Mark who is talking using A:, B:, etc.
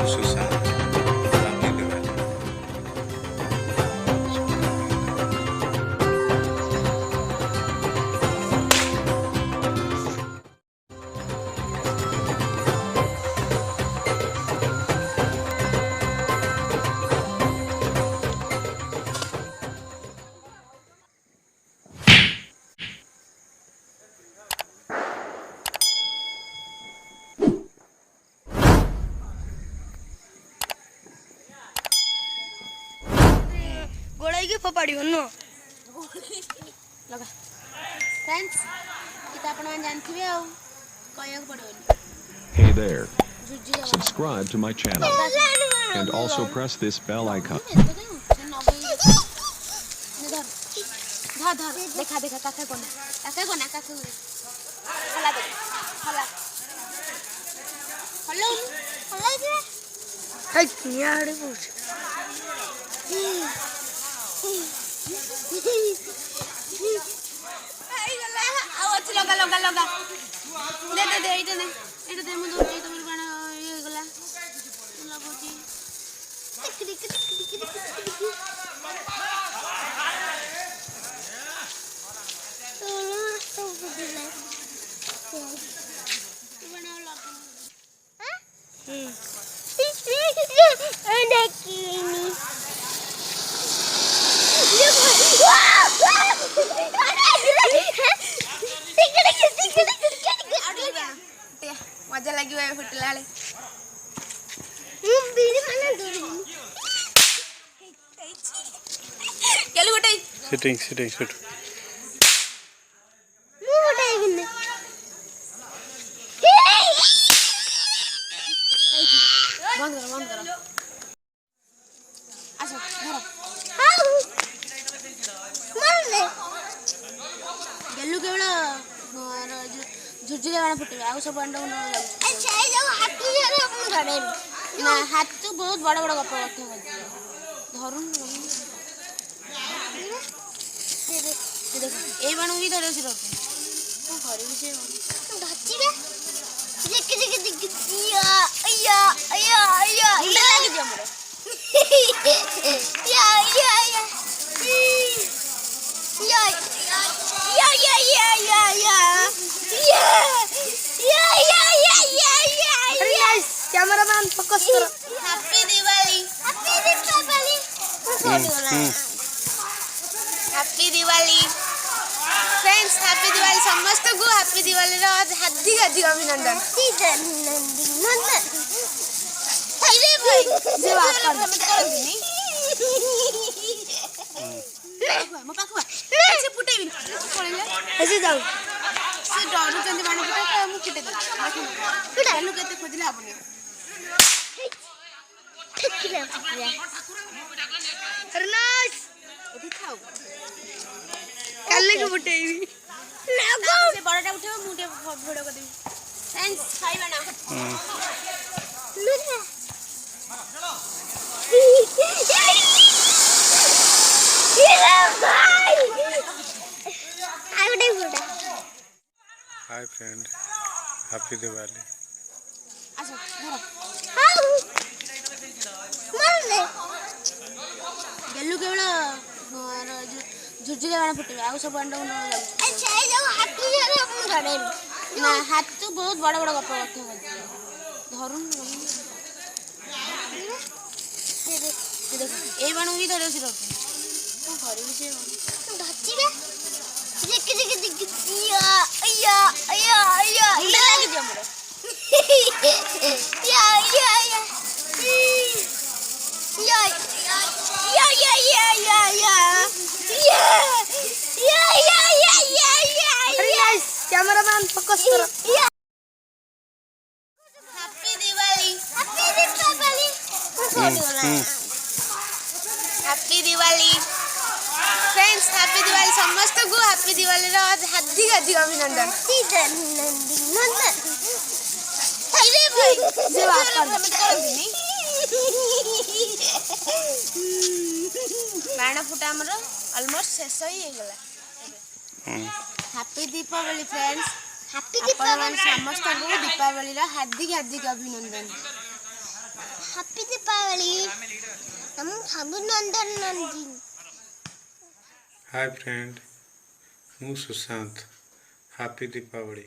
A: Susanta.
B: गोड़ाई फोपाड़ी no लगा friends किता आपण मान जानथिबे आ कहया पड़ोनी
C: Hey there. Subscribe to my channel and also press this bell icon.
B: धर धर देखा देखा काका कोना हला दे हला हेलो हला दे हाय नियाड़े पूछ लगा लगा लगा दे दे दे इटे दे मु दो तो बाण ये गला लगोची मजा लगी फुटला
A: Sitting sit
B: बंद करो अच्छा धरो गेलु केवल झुरझुरे बाण फुटे आ सब अंडा ना हाथ तो बहुत बड़ा बड़ा गप कथा धरुन ए बाण भी धरे सिर को घरे भी से धचिबे देख या या या या लागे जे हमरे या या या या या या या या या कैमरामैन फोकस करो happy Diwali happy Diwali friends happy Diwali समस्त को हैप्पी दिवाली रो हार्दिक हार्दिक अभिनंदन अरे भाई जे बात कमेंट कर दिनी मो पाखवा से फुटेबी पळले ऐसे जाऊ से डरू चंदी बाण फुटे मु फुटे दे फुटा नु केते खोजिले आपने अरे नाइस एठी खाओ कल्ले के फुटेबी लागो से बड़ाटा उठेबो मु टे भिडियो कर देबी थैंक्स खाइबा ना लुना
A: Hi friend, happy Diwali.
B: अच्छा धरो गेलु केवल झुरझुरे बाण फुटे आ सब अंडा ना हाथ तो बहुत बड़ा बड़ा गप कथा धरुन ए बाण भी धरे सिर को घरे भी से धचिबे देख या या या या लागे जे हमरे या या या या या या या या या अरे नाइस कैमरामैन फोकस करो happy Diwali happy Diwali friends happy Diwali समस्त को हैप्पी दिवाली रो हार्दिक हार्दिक अभिनंदन अरे भाई जे बात कमेंट कर दिनी बाण फुटा हमर ऑलमोस्ट शेष ही गला happy Deepawali friends happy Deepawali समस्त को दीपावली रो हार्दिक हार्दिक अभिनंदन हैप्पी दीपावली हम सब नंदन नंदिन
A: हाय फ्रेंड, ମୁଁ ସୁଶାନ୍ତ। ହାପି ଦୀପାବଳି।